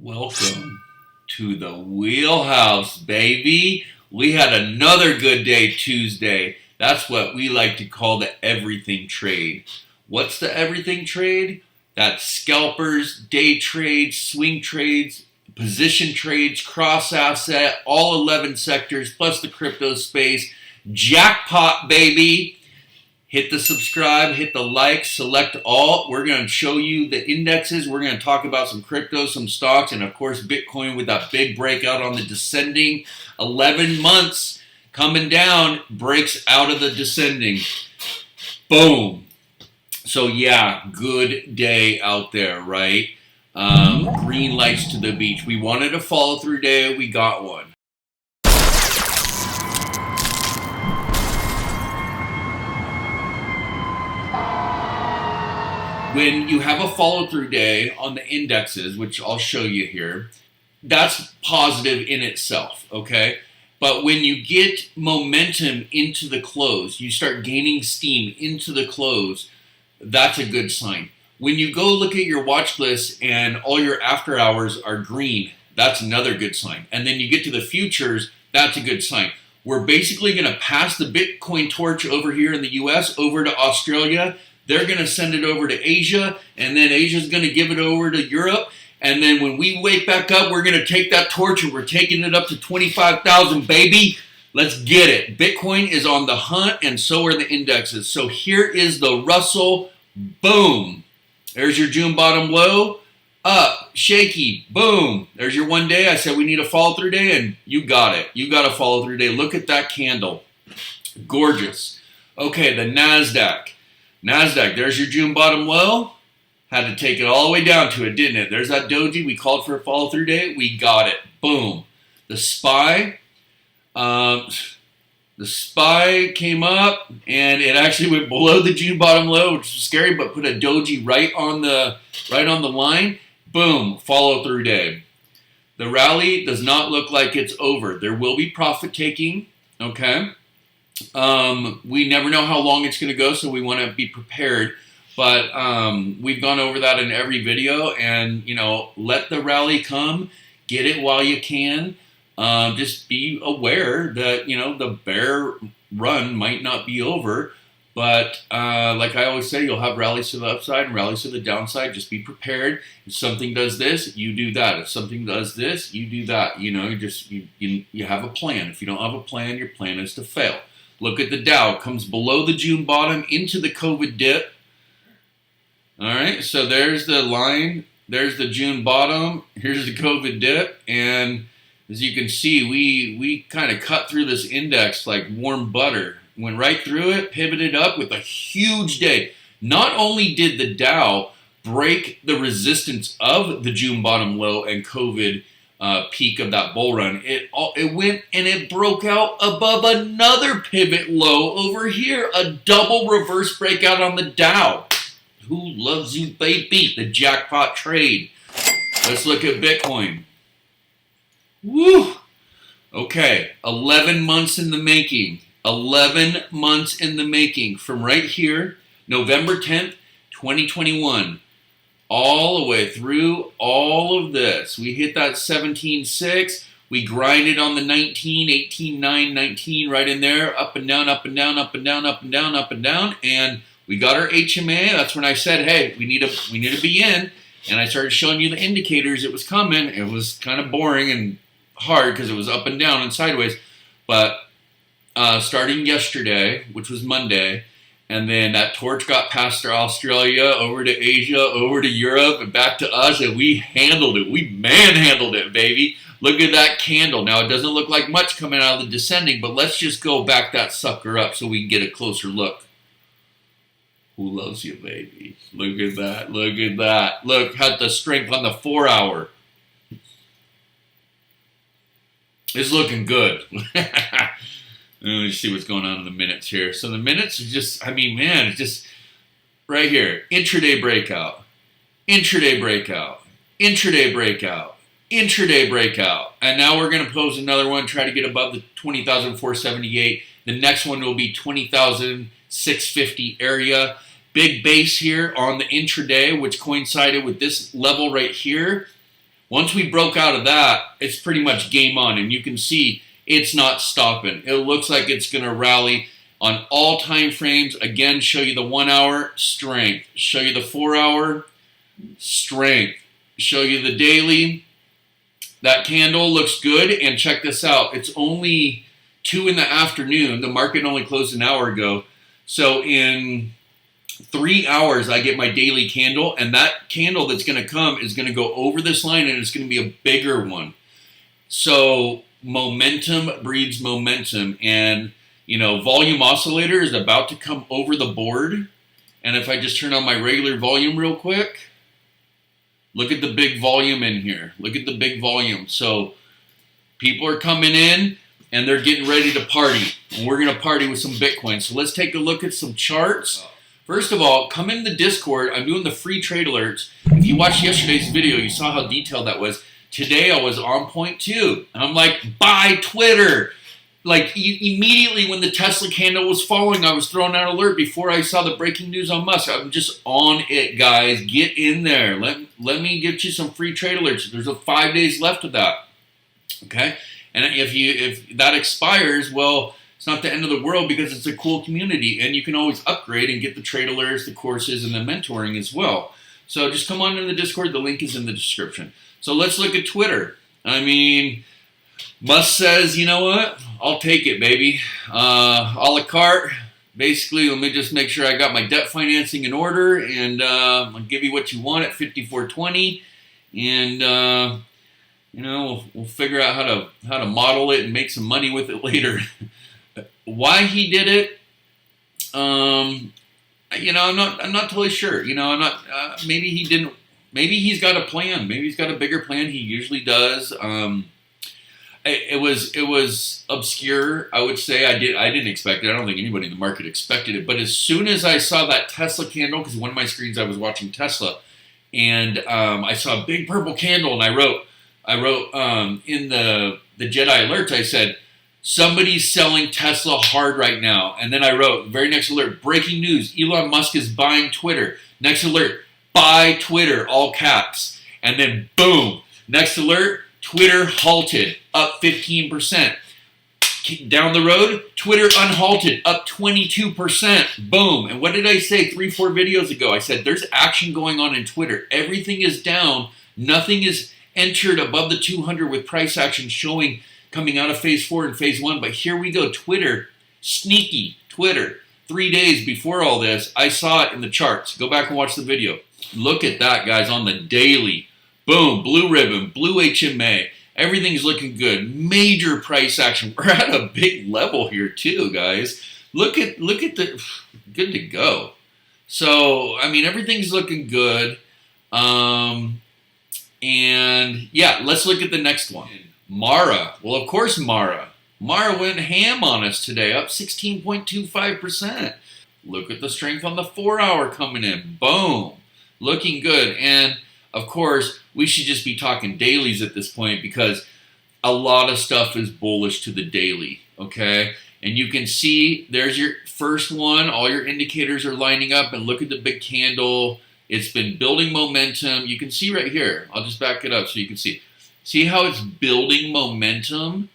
Welcome to the wheelhouse, baby. We had another good day Tuesday. That's what we like to call the everything trade. What's the everything trade? That's scalpers, day trades, swing trades, position trades, cross asset, all 11 sectors, plus the crypto space. Jackpot, baby. Hit the subscribe, hit the like, select all. We're going to show you the indexes. We're going to talk about some crypto, some stocks, and of course Bitcoin with that big breakout on the descending. 11 months coming down, breaks out of the descending. Boom. So yeah, good day out there, right? Green lights to the beach. We wanted a follow through day. We got one. When you have a follow-through day on the indexes, which I'll show you here, that's positive in itself, okay? But when you get momentum into the close, you start gaining steam into the close, that's a good sign. When you go look at your watch list and all your after hours are green, that's another good sign. And then you get to the futures, that's a good sign. We're basically going to pass the Bitcoin torch over here in the US over to Australia. They're going to send it over to Asia, and then Asia's going to give it over to Europe. And then when we wake back up, we're going to take that torch and we're taking it up to 25,000, baby. Let's get it. Bitcoin is on the hunt, and so are the indexes. So here is the Russell. Boom. There's your June bottom low. Up. Shaky. Boom. There's your one day. I said we need a follow-through day, and you got it. You got a follow-through day. Look at that candle. Gorgeous. Okay, the NASDAQ. There's your June bottom low. Had to take it all the way down to it, didn't it? There's that doji. We called for a follow-through day. We got it. Boom. The SPY. The SPY came up, and it actually went below the June bottom low, which was scary, but put a doji right on the line. Boom. Follow-through day. The rally does not look like it's over. There will be profit taking. Okay. We never know how long it's going to go, so we want to be prepared. But we've gone over that in every video, and let the rally come, get it while you can. Just be aware that the bear run might not be over, but like I always say, you'll have rallies to the upside and rallies to the downside. Just be prepared. If something does this, you do that. If something does this, you do that. You have a plan. If you don't have a plan, your plan is to fail. Look at the Dow. It comes below the June bottom into the COVID dip. All right, so there's the line. There's the June bottom. Here's the COVID dip. And as you can see, we kind of cut through this index like warm butter. Went right through it, pivoted up with a huge day. Not only did the Dow break the resistance of the June bottom low and COVID peak of that bull run, it went and it broke out above another pivot low over here, a double reverse breakout on the Dow. Who loves you, baby? The jackpot trade. Let's look at Bitcoin. Woo! Okay, 11 months in the making. 11 months in the making from right here, November 10th, 2021. All the way through all of this. We hit that 17.6. We grinded on the 19, 18.9, 19 right in there. Up and down, up and down, up and down, up and down, up and down. And we got our HMA. That's when I said, hey, we need to be in. And I started showing you the indicators. It was coming. It was kind of boring and hard because it was up and down and sideways. But starting yesterday, which was Monday, and then that torch got past to Australia, over to Asia, over to Europe, and back to us, and we handled it. We manhandled it, baby. Look at that candle. Now, it doesn't look like much coming out of the descending, but let's just go back that sucker up so we can get a closer look. Who loves you, baby? Look at that. Look at that. Look at the strength on the 4 hour. It's looking good. Let me see what's going on in the minutes here. So the minutes are just, it's just right here. Intraday breakout. Intraday breakout. Intraday breakout. Intraday breakout. And now we're going to pose another one, try to get above the 20,478. The next one will be 20,650 area. Big base here on the intraday, which coincided with this level right here. Once we broke out of that, it's pretty much game on, and you can see it's not stopping. It looks like it's going to rally on all time frames. Again, show you the 1 hour, strength. Show you the 4 hour, strength. Show you the daily. That candle looks good, and check this out. It's only 2 in the afternoon. The market only closed an hour ago. So in 3 hours, I get my daily candle, and that candle that's going to come is going to go over this line, and it's going to be a bigger one. So momentum breeds momentum, and volume oscillator is about to come over the board. And if I just turn on my regular volume real quick, look at the big volume in here. Look at the big volume. So people are coming in, and they're getting ready to party, and we're going to party with some Bitcoin. So let's take a look at some charts. First of all, come in the Discord. I'm doing the free trade alerts. If you watched yesterday's video, you saw how detailed that was. Today I was on point too. And I'm like, buy Twitter. Like immediately when the Tesla candle was falling, I was throwing out alert before I saw the breaking news on Musk. I'm just on it, guys. Get in there. Let me get you some free trade alerts. There's 5 days left of that. Okay? And if that expires, well, it's not the end of the world because it's a cool community, and you can always upgrade and get the trade alerts, the courses, and the mentoring as well. So just come on in the Discord. The link is in the description. So let's look at Twitter. I mean, Musk says, you know what? I'll take it, baby. A la carte. Basically, let me just make sure I got my debt financing in order, and I'll give you what you want at 54.20, and we'll figure out how to model it and make some money with it later. Why he did it, I'm not totally sure. I'm not. Maybe he didn't. Maybe he's got a plan. Maybe he's got a bigger plan. He usually does. It was obscure. I would say I didn't expect it. I don't think anybody in the market expected it. But as soon as I saw that Tesla candle, because one of my screens I was watching Tesla, and I saw a big purple candle, and I wrote in the Jedi alerts, I said, somebody's selling Tesla hard right now. And then I wrote, very next alert, breaking news, Elon Musk is buying Twitter. Next alert, buy Twitter, all caps. And then boom, next alert, Twitter halted, up 15%. Down the road, Twitter unhalted, up 22%. Boom. And what did I say 3-4 videos ago? I said, there's action going on in Twitter. Everything is down. Nothing is entered above the 200 with price action showing coming out of phase 4 and phase 1. But here we go. Twitter, sneaky Twitter. 3 days before all this, I saw it in the charts. Go back and watch the video. Look at that, guys, on the daily. Boom, blue ribbon, blue HMA. Everything's looking good. Major price action. We're at a big level here too, guys. Look at the good to go. So, I mean, everything's looking good. And yeah, let's look at the next one. Mara. Well, of course, Mara. Mara went ham on us today, up 16.25%. Look at the strength on the 4 hour coming in. Boom. Looking good. And of course, we should just be talking dailies at this point because a lot of stuff is bullish to the daily, okay? And you can see there's your first one. All your indicators are lining up, and look at the big candle. It's been building momentum. You can see right here. I'll just back it up so you can see. See how it's building momentum?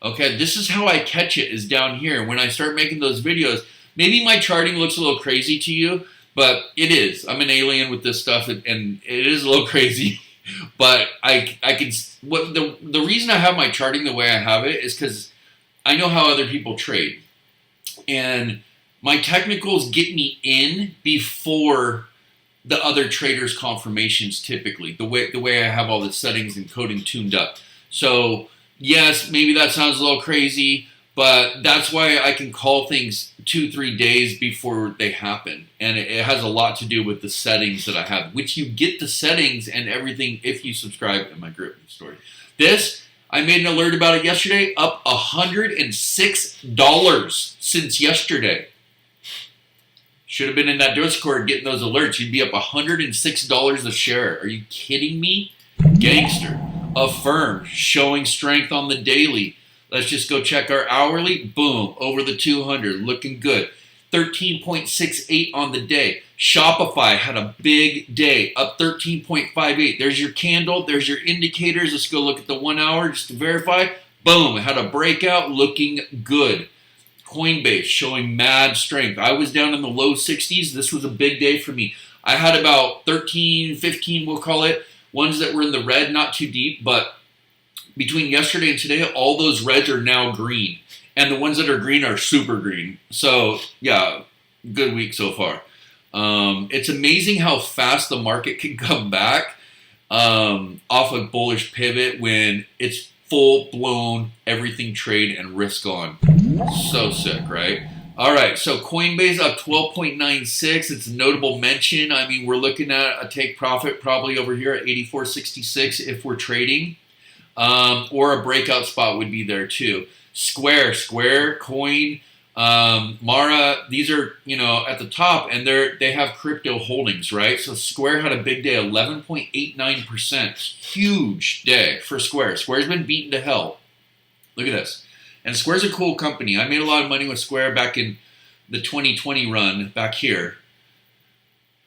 Okay, this is how I catch it, is down here. When I start making those videos, maybe my charting looks a little crazy to you, but it is. I'm an alien with this stuff, and it is a little crazy. But I can. What the reason I have my charting the way I have it is because I know how other people trade, and my technicals get me in before the other traders' confirmations. Typically, the way I have all the settings and coding tuned up. So yes, maybe that sounds a little crazy, but that's why I can call things 2-3 days before they happen. And it has a lot to do with the settings that I have, which you get the settings and everything if you subscribe to my group story. This, I made an alert about it yesterday, up $106 since yesterday. Should have been in that Discord getting those alerts. You'd be up $106 a share. Are you kidding me? Gangster. Affirm, showing strength on the daily. Let's just go check our hourly. Boom, over the 200, looking good. 13.68 on the day. Shopify had a big day, up 13.58. There's your candle. There's your indicators. Let's go look at the 1 hour just to verify. Boom, it had a breakout looking good. Coinbase showing mad strength. I was down in the low 60s. This was a big day for me. I had about 13, 15, we'll call it, ones that were in the red, not too deep, but between yesterday and today, all those reds are now green. And the ones that are green are super green. So, yeah, good week so far. It's amazing how fast the market can come back off a bullish pivot when it's full-blown everything trade and risk on. So sick, right? All right, so Coinbase up 12.96. It's a notable mention. I mean, we're looking at a take profit probably over here at 84.66 if we're trading. Or a breakout spot would be there too. Square, Coin, Mara, these are, at the top, and they have crypto holdings, right? So Square had a big day, 11.89%. Huge day for Square. Square's been beaten to hell. Look at this. And Square's a cool company. I made a lot of money with Square back in the 2020 run back here.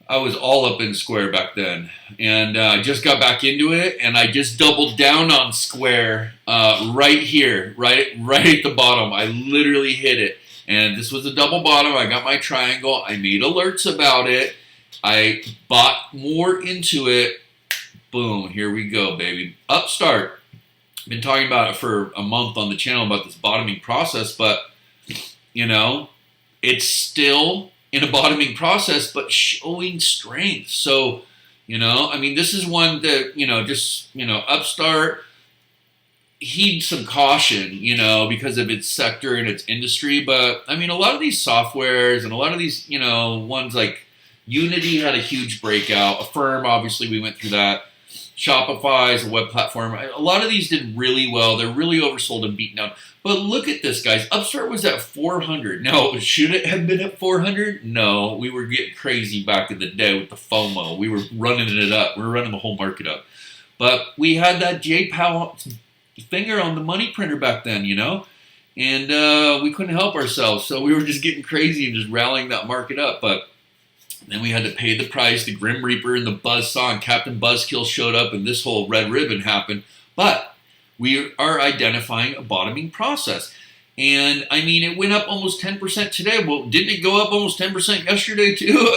I was all up in Square back then. And I just got back into it, and I just doubled down on Square right here, right at the bottom. I literally hit it. And this was a double bottom. I got my triangle. I made alerts about it. I bought more into it. Boom, here we go, baby. Upstart. Been talking about it for a month on the channel about this bottoming process, but it's still in a bottoming process, but showing strength. So, this is one that, Upstart, heed some caution, because of its sector and its industry. But a lot of these softwares and a lot of these, ones like Unity had a huge breakout. Affirm, obviously, we went through that. Shopify is a web platform. A lot of these did really well. They're really oversold and beaten down. But look at this, guys. Upstart was at 400. Now, should it have been at 400? No. We were getting crazy back in the day with the FOMO. We were running it up. We were running the whole market up. But we had that J. Powell finger on the money printer back then, and we couldn't help ourselves. So we were just getting crazy and just rallying that market up. But then we had to pay the price. The Grim Reaper and the Buzzsaw and Captain Buzzkill showed up, and this whole red ribbon happened. But we are identifying a bottoming process. And, it went up almost 10% today. Well, didn't it go up almost 10% yesterday, too?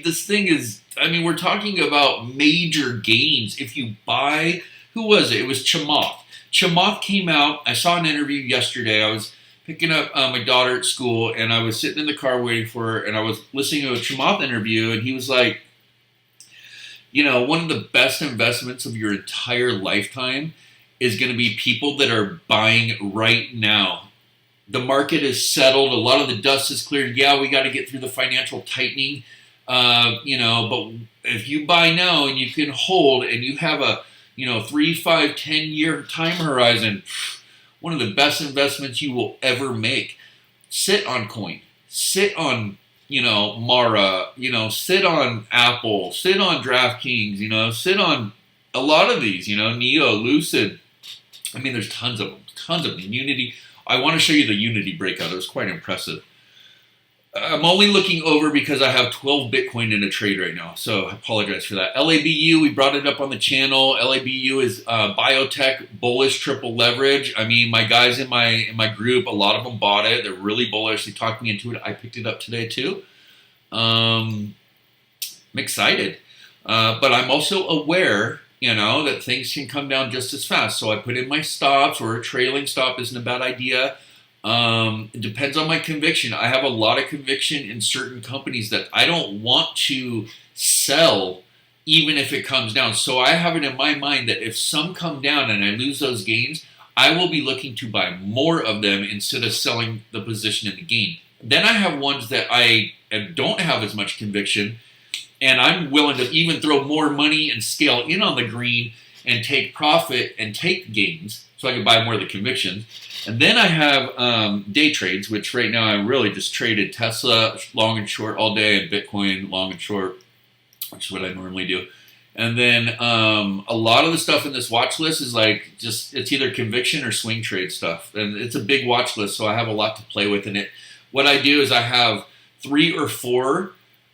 This thing is, we're talking about major gains. If you buy, who was it? It was Chamath. Chamath came out. I saw an interview yesterday. I was picking up my daughter at school, and I was sitting in the car waiting for her, and I was listening to a Chamath interview, and he was like, one of the best investments of your entire lifetime is going to be people that are buying right now. The market is settled. A lot of the dust is cleared. Yeah, we got to get through the financial tightening, but if you buy now and you can hold and you have a 3, 5, 10-year time horizon, one of the best investments you will ever make. Sit on Coin. Sit on, Mara. Sit on Apple. Sit on DraftKings. Sit on a lot of these. Neo, Lucid. There's tons of them. Tons of them. Unity. I want to show you the Unity breakout. It was quite impressive. I'm only looking over because I have 12 Bitcoin in a trade right now, so I apologize for that. LABU, we brought it up on the channel. LABU is biotech bullish triple leverage. My guys in my group, a lot of them bought it. They're really bullish. They talked me into it. I picked it up today too. I'm excited, but I'm also aware, that things can come down just as fast. So I put in my stops, or a trailing stop isn't a bad idea. It depends on my conviction. I have a lot of conviction in certain companies that I don't want to sell even if it comes down. So I have it in my mind that if some come down and I lose those gains, I will be looking to buy more of them instead of selling the position in the gain. Then I have ones that I don't have as much conviction, and I'm willing to even throw more money and scale in on the green and take profit and take gains so I can buy more of the convictions. And then I have day trades, which right now I really just traded Tesla long and short all day and Bitcoin long and short, which is what I normally do. And then a lot of the stuff in this watch list is it's either conviction or swing trade stuff. And it's a big watch list, so I have a lot to play with in it. What I do is I have 3 or 4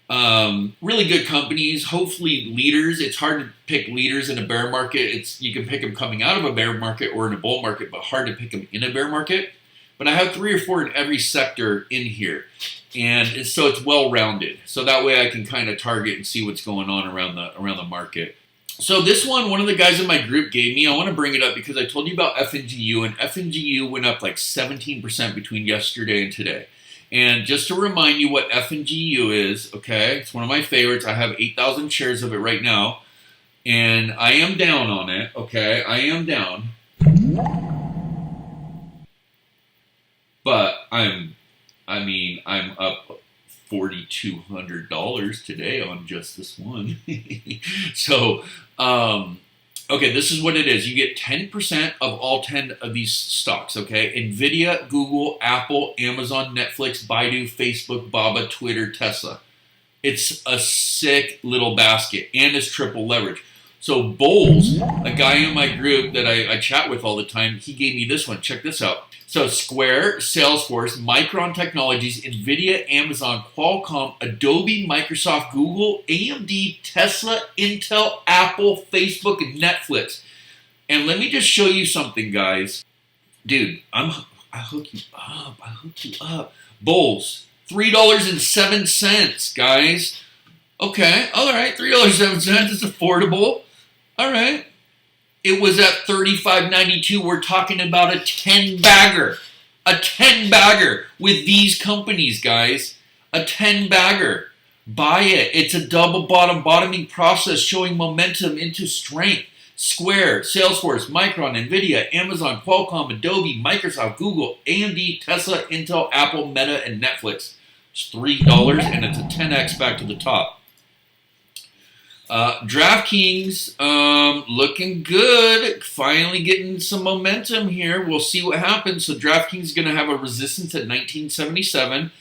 Really good companies, hopefully leaders. It's hard to pick leaders in a bear market. You can pick them coming out of a bear market or in a bull market, but hard to pick them in a bear market. But I have 3 or 4 in every sector in here, and so it's well rounded. So that way I can kind of target and see what's going on around the market. So this one of the guys in my group gave me. I want to bring it up because I told you about FNGU, and FNGU went up like 17% between yesterday and today. And just to remind you what FNGU is, okay, it's one of my favorites. I have 8,000 shares of it right now, and I am down on it, okay? I am down. But I'm up $4,200 today on just this one. So, okay, this is what it is. You get 10% of all 10 of these stocks, okay? NVIDIA, Google, Apple, Amazon, Netflix, Baidu, Facebook, Baba, Twitter, Tesla. It's a sick little basket, and it's triple leverage. So Bowles, a guy in my group that I chat with all the time, he gave me this one. Check this out. So Square, Salesforce, Micron Technologies, NVIDIA, Amazon, Qualcomm, Adobe, Microsoft, Google, AMD, Tesla, Intel, Apple, Facebook, and Netflix. And let me just show you something, guys. Dude, I hook you up. I hook you up. Bowles, $3.07, guys. Okay, all right, $3.07 is affordable. All right. It was at $35.92. We're talking about a 10-bagger. A 10-bagger with these companies, guys. A 10-bagger. Buy it. It's a double bottoming process showing momentum into strength. Square, Salesforce, Micron, NVIDIA, Amazon, Qualcomm, Adobe, Microsoft, Google, AMD, Tesla, Intel, Apple, Meta, and Netflix. It's $3 and it's a 10x back to the top. DraftKings, looking good. Finally getting some momentum here. We'll see what happens. So DraftKings is going to have a resistance at 1977,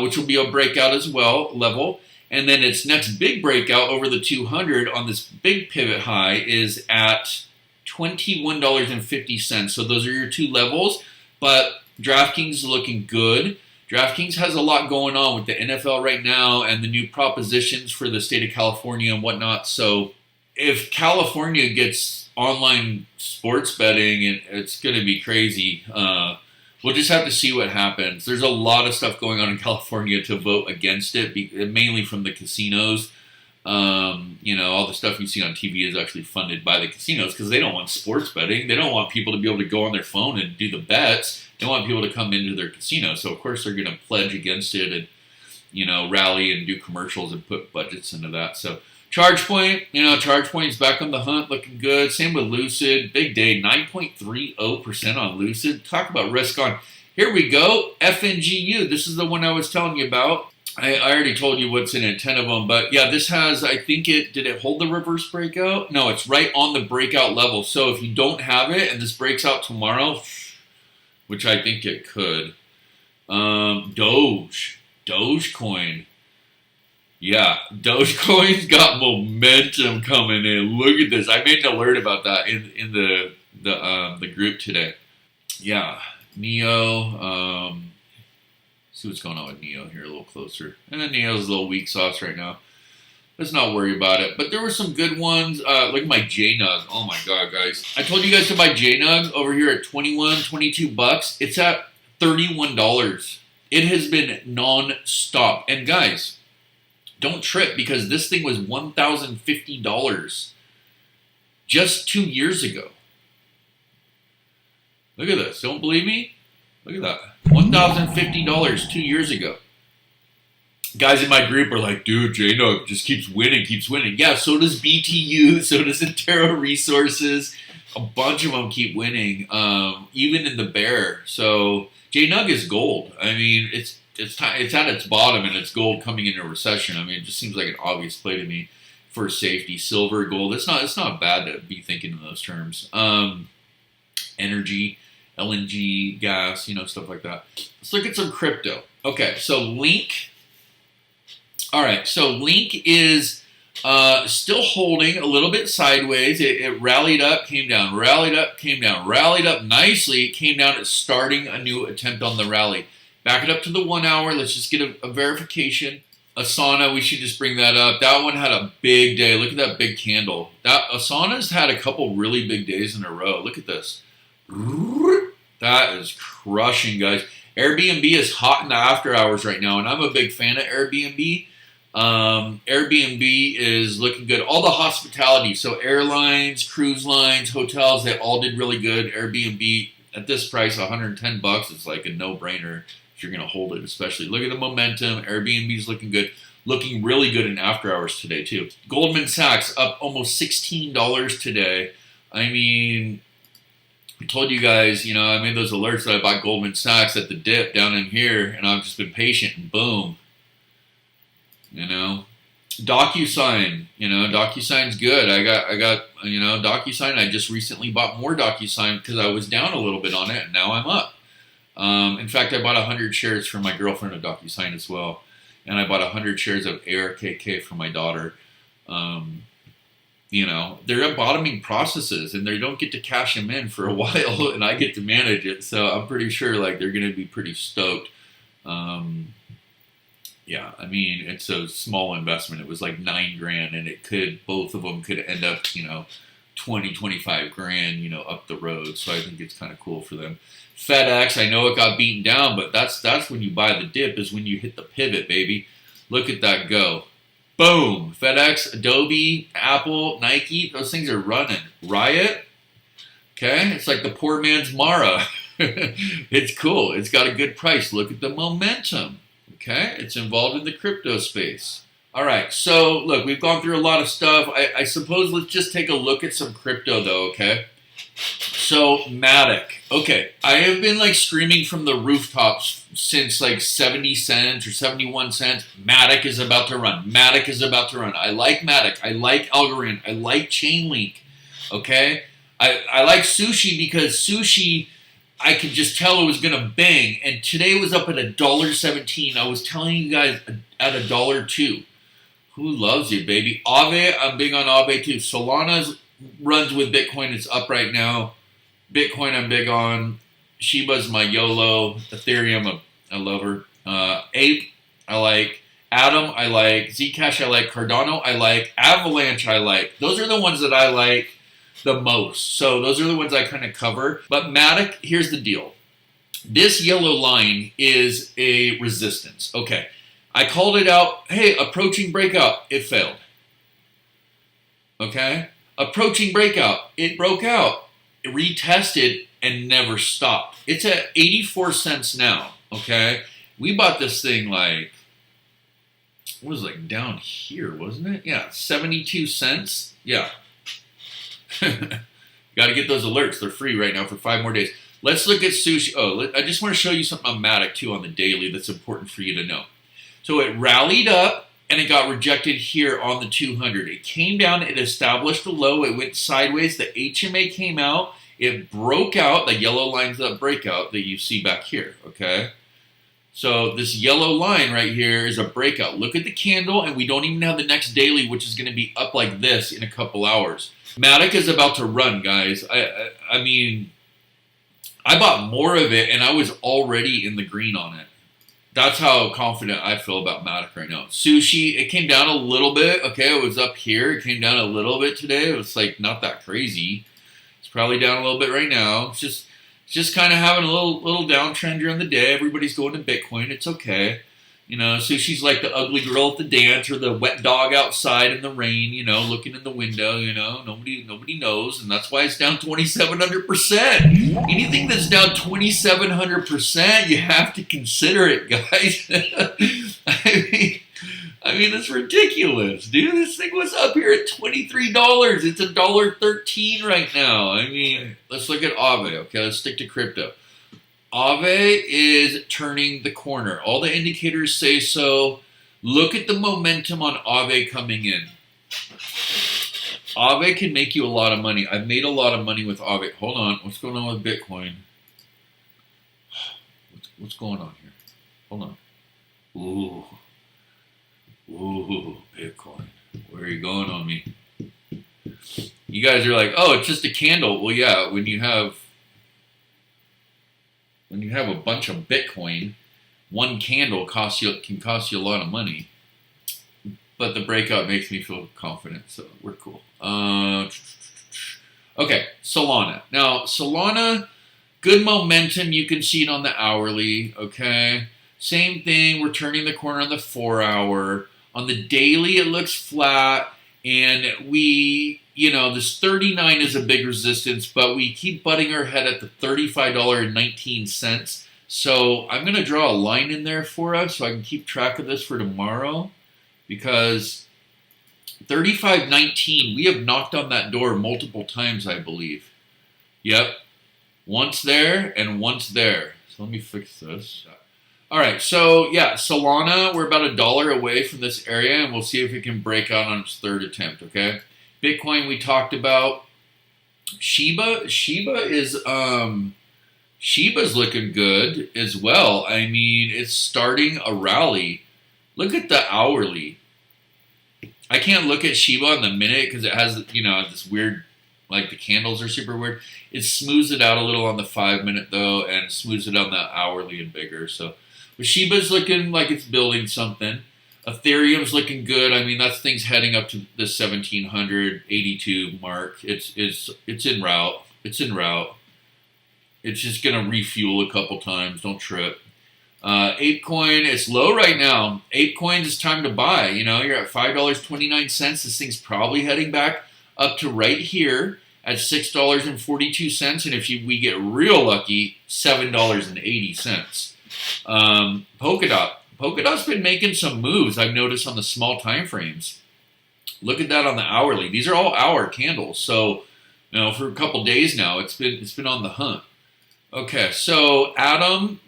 which will be a breakout as well, level. And then its next big breakout over the 200 on this big pivot high is at $21.50. So those are your 2 levels. But DraftKings is looking good. DraftKings has a lot going on with the NFL right now and the new propositions for the state of California and whatnot. So if California gets online sports betting, it's going to be crazy. We'll just have to see what happens. There's a lot of stuff going on in California to vote against it, mainly from the casinos. All the stuff you see on TV is actually funded by the casinos because they don't want sports betting. They don't want people to be able to go on their phone and do the bets. They want people to come into their casino. So, of course, they're going to pledge against it and, rally and do commercials and put budgets into that. So, ChargePoint's back on the hunt, looking good. Same with Lucid. Big day, 9.30% on Lucid. Talk about risk on. Here we go. FNGU. This is the one I was telling you about. I already told you what's in it, 10 of them. But, yeah, this has, did it hold the reverse breakout? No, it's right on the breakout level. So, if you don't have it and this breaks out tomorrow, which I think it could. Dogecoin. Yeah, Dogecoin's got momentum coming in. Look at this. I made an alert about that in the group today. Yeah, Neo. See what's going on with Neo here a little closer. And then Neo's a little weak sauce right now. Let's not worry about it. But there were some good ones. Look at my JNUG. Oh my God, guys. I told you guys to buy JNUG over here at $22. It's at $31. It has been non-stop. And guys, don't trip because this thing was $1,050 just 2 years ago. Look at this. Don't believe me? Look at that. $1,050 2 years ago. Guys in my group are like, dude, JNUG just keeps winning. Yeah, so does BTU, so does Intero Resources. A bunch of them keep winning, even in the bear. So JNUG is gold. I mean, it's at its bottom and it's gold coming into a recession. I mean, it just seems like an obvious play to me for safety. Silver, gold. It's not bad to be thinking in those terms. Energy, LNG, gas, stuff like that. Let's look at some crypto. Okay, so Link. All right, so Link is still holding a little bit sideways. It rallied up, came down, rallied up, came down, rallied up nicely, came down. It's starting a new attempt on the rally. Back it up to the 1 hour. Let's just get a verification. Asana, we should just bring that up. That one had a big day. Look at that big candle. That Asana's had a couple really big days in a row. Look at this. That is crushing, guys. Airbnb is hot in the after hours right now, and I'm a big fan of Airbnb. Airbnb is looking good. All the hospitality, so airlines, cruise lines, hotels, they all did really good. Airbnb at this price, $110, it's like a no-brainer if you're going to hold it, especially. Look at the momentum. Airbnb is looking good. Looking really good in after hours today, too. Goldman Sachs up almost $16 today. I mean, I told you guys, you know, I made those alerts that I bought Goldman Sachs at the dip down in here, and I've just been patient, and boom. You know, DocuSign, you know, DocuSign's good. I got, you know, DocuSign. I just recently bought more DocuSign because I was down a little bit on it, and now I'm up. In fact, I bought 100 shares for my girlfriend of DocuSign as well, and I bought 100 shares of ARKK for my daughter. You know, they're bottoming processes, and they don't get to cash them in for a while, and I get to manage it. So I'm pretty sure like they're going to be pretty stoked. Yeah, I mean, it's a small investment. It was like $9,000, and both of them could end up, you know, 20, 25 grand, you know, up the road. So I think it's kind of cool for them. FedEx, I know it got beaten down, but that's when you buy the dip, is when you hit the pivot, baby. Look at that go. Boom. FedEx, Adobe, Apple, Nike, those things are running. Riot, okay, it's like the poor man's Mara. It's cool. It's got a good price. Look at the momentum. Okay, it's involved in the crypto space. All right, so look, we've gone through a lot of stuff. I suppose let's just take a look at some crypto though, okay? So Matic. Okay, I have been like screaming from the rooftops since like 70 cents or 71 cents. Matic is about to run. Matic is about to run. I like Matic. I like Algorand. I like Chainlink. Okay? I like Sushi because Sushi, I could just tell it was going to bang. And today it was up at $1.17. I was telling you guys at $1.02. Who loves you, baby? Aave, I'm big on Aave too. Solana runs with Bitcoin. It's up right now. Bitcoin, I'm big on. Shiba's my YOLO. Ethereum, I love her. Ape, I like. Atom, I like. Zcash, I like. Cardano, I like. Avalanche, I like. Those are the ones that I like the most. So those are the ones I kind of cover. But Matic, here's the deal. This yellow line is a resistance. Okay. I called it out. Hey, approaching breakout. It failed. Okay. Approaching breakout. It broke out. It retested and never stopped. It's at 84 cents now. Okay. We bought this thing like, what was it, like down here, wasn't it? Yeah. 72 cents. Yeah. Got to get those alerts. They're free right now for 5 more days. Let's look at Sushi. Oh, I just want to show you something on Matic too on the daily that's important for you to know. So it rallied up and it got rejected here on the 200. It came down, it established a low, it went sideways, the HMA came out, it broke out, the yellow line's that breakout that you see back here, okay? So this yellow line right here is a breakout. Look at the candle, and we don't even have the next daily, which is going to be up like this in a couple hours. Matic is about to run, guys. I mean, I bought more of it, and I was already in the green on it. That's how confident I feel about Matic right now. Sushi, it came down a little bit. Okay, it was up here. It came down a little bit today. It was like not that crazy. It's probably down a little bit right now. It's just kind of having a little downtrend during the day. Everybody's going to Bitcoin. It's okay. You know, Sushi's like the ugly girl at the dance or the wet dog outside in the rain, you know, looking in the window, you know. Nobody knows, and that's why it's down 2,700%. Anything that's down 2,700%, you have to consider it, guys. I mean, it's ridiculous, dude. This thing was up here at $23. It's $1.13 right now. I mean, let's look at Aave. Okay, let's stick to crypto. Aave is turning the corner. All the indicators say so. Look at the momentum on Aave coming in. Aave can make you a lot of money. I've made a lot of money with Aave. Hold on. What's going on with Bitcoin? What's going on here? Hold on. Ooh, Bitcoin. Where are you going on me? You guys are like, oh, it's just a candle. Well, yeah, when you have a bunch of Bitcoin, one candle can cost you a lot of money. but the breakout makes me feel confident, so we're cool. Okay, Solana. Now, Solana, good momentum. You can see it on the hourly, okay? Same thing. We're turning the corner on the 4-hour. On the daily, it looks flat. And this 39 is a big resistance, but we keep butting our head at the $35.19. So I'm going to draw a line in there for us so I can keep track of this for tomorrow. Because 35.19, we have knocked on that door multiple times, I believe. Yep. Once there and once there. So let me fix this. All right, so yeah, Solana, we're about $1 away from this area, and we'll see if it can break out on its third attempt, okay? Bitcoin, we talked about. Shiba's looking good as well. I mean, it's starting a rally. Look at the hourly. I can't look at Shiba on the minute because it has, this weird, like the candles are super weird. It smooths it out a little on the 5-minute though, and smooths it on the hourly and bigger. So, but Shiba's looking like it's building something. Ethereum's looking good. I mean, that thing's heading up to the 1782 mark. It's en route. It's en route. It's just gonna refuel a couple times. Don't trip. ApeCoin, it's low right now. ApeCoin, it's time to buy. You're at $5.29. This thing's probably heading back up to right here at $6.42. And if we get real lucky, $7.80. Polkadot's been making some moves, I've noticed, on the small time frames. Look at that on the hourly. These are all hour candles. So, for a couple days now, it's been on the hunt. Okay, so Atom,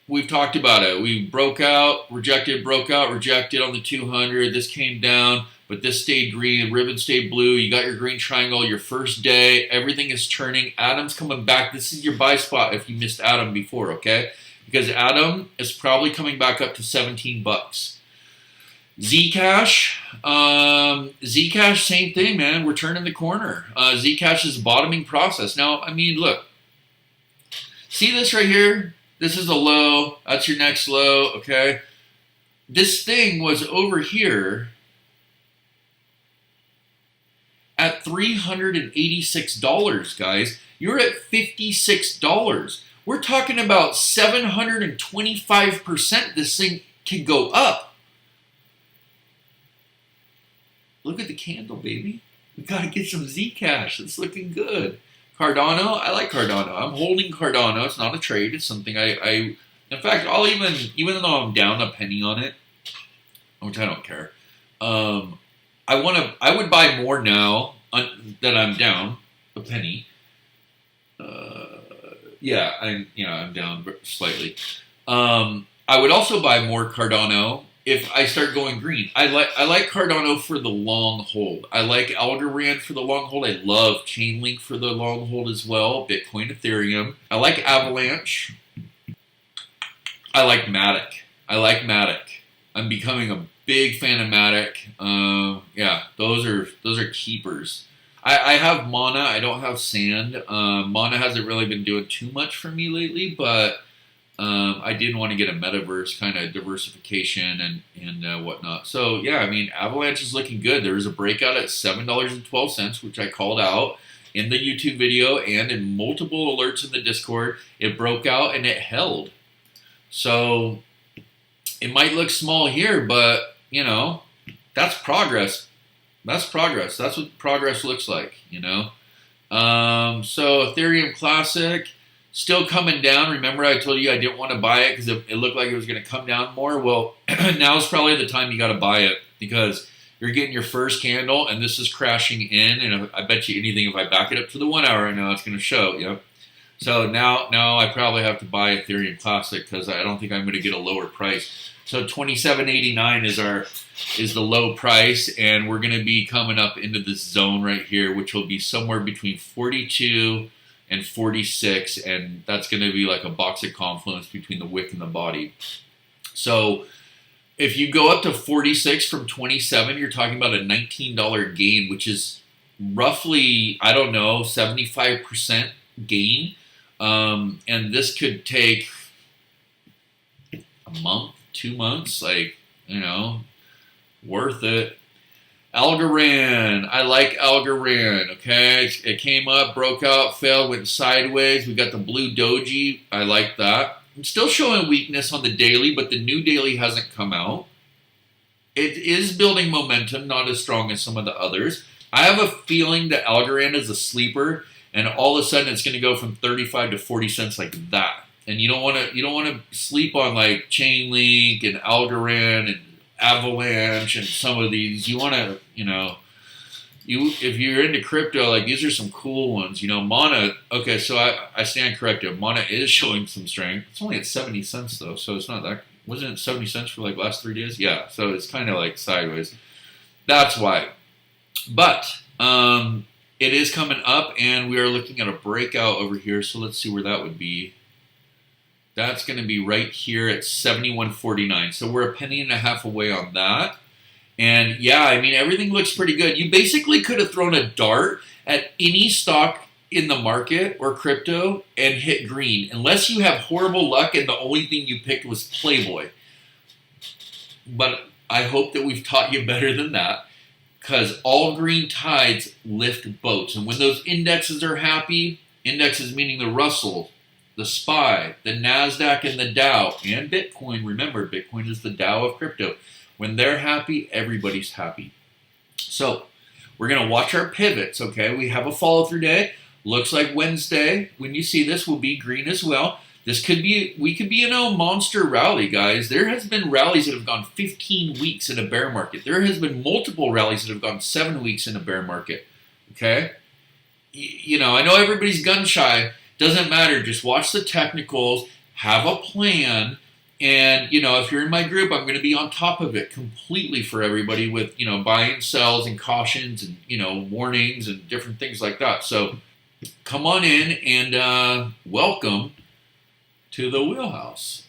we've talked about it. We broke out, rejected on the 200. This came down, but this stayed green. The ribbon stayed blue. You got your green triangle, your first day. Everything is turning. Atom's coming back. This is your buy spot if you missed Atom before, okay? Because Atom is probably coming back up to $17. Zcash, same thing, man. We're turning the corner. Zcash is a bottoming process. Now, I mean, look. See this right here? This is a low. That's your next low, okay? This thing was over here at $386, guys. You're at $56. We're talking about 725% this thing can go up. Look at the candle, baby. We got to get some Zcash. It's looking good. Cardano, I like Cardano. I'm holding Cardano. It's not a trade. It's something in fact, I'll even though I'm down a penny on it, which I don't care. I would buy more now that I'm down a penny. I'm down slightly. I would also buy more Cardano if I start going green. I like Cardano for the long hold. I like Algorand for the long hold. I love Chainlink for the long hold as well. Bitcoin, Ethereum. I like Avalanche. I like Matic. I'm becoming a big fan of Matic. Those are keepers. I have Mana. I don't have Sand. Mana hasn't really been doing too much for me lately, but I did want to get a metaverse kind of diversification and whatnot. So yeah, I mean, Avalanche is looking good. There was a breakout at $7.12, which I called out in the YouTube video and in multiple alerts in the Discord. It broke out and it held. So it might look small here, but that's progress. That's progress. That's what progress looks like. So Ethereum Classic. Still coming down. Remember I told you I didn't want to buy it because it looked like it was going to come down more? Well, now's probably the time you got to buy it because you're getting your first candle and this is crashing in. And I bet you anything, if I back it up to the 1 hour right now, it's going to show. Yep. So now I probably have to buy Ethereum Classic because I don't think I'm going to get a lower price. So $27.89 is the low price, and we're going to be coming up into this zone right here, which will be somewhere between 42 and 46, and that's going to be like a box of confluence between the wick and the body. So if you go up to 46 from 27, you're talking about a $19 gain, which is roughly, 75% gain. And this could take a month, 2 months, Worth it. Algorand. I like Algorand, okay? It came up, broke out, failed, went sideways. We got the blue doji. I like that. I'm still showing weakness on the daily, but the new daily hasn't come out. It is building momentum, not as strong as some of the others. I have a feeling that Algorand is a sleeper, and all of a sudden it's going to go from 35 to 40 cents like that. And you don't want to sleep on like Chainlink and Algorand and Avalanche and some of these. You want to, if you're into crypto, like these are some cool ones. Mana. Okay, so I stand corrected. Mana is showing some strength. It's only at 70 cents though, so it's not that. Wasn't it 70 cents for like last 3 days? Yeah, so it's kind of like sideways. That's why. But it is coming up, and we are looking at a breakout over here. So let's see where that would be. That's going to be right here at 71.49. So we're a penny and a half away on that. And yeah, I mean, everything looks pretty good. You basically could have thrown a dart at any stock in the market or crypto and hit green, unless you have horrible luck and the only thing you picked was Playboy. But I hope that we've taught you better than that, because all green tides lift boats. And when those indexes are happy, indexes meaning the Russell, the SPY, the NASDAQ, and the Dow, and Bitcoin. Remember, Bitcoin is the Dow of crypto. When they're happy, everybody's happy. So we're going to watch our pivots, okay? We have a follow-through day. Looks like Wednesday, when you see this, will be green as well. We could be in a monster rally, guys. There has been rallies that have gone 15 weeks in a bear market. There has been multiple rallies that have gone 7 weeks in a bear market, okay? I know everybody's gun shy. Doesn't matter. Just watch the technicals, have a plan, and, if you're in my group, I'm going to be on top of it completely for everybody with, buying, sells, and cautions, and, warnings, and different things like that. So come on in, and welcome to the wheelhouse.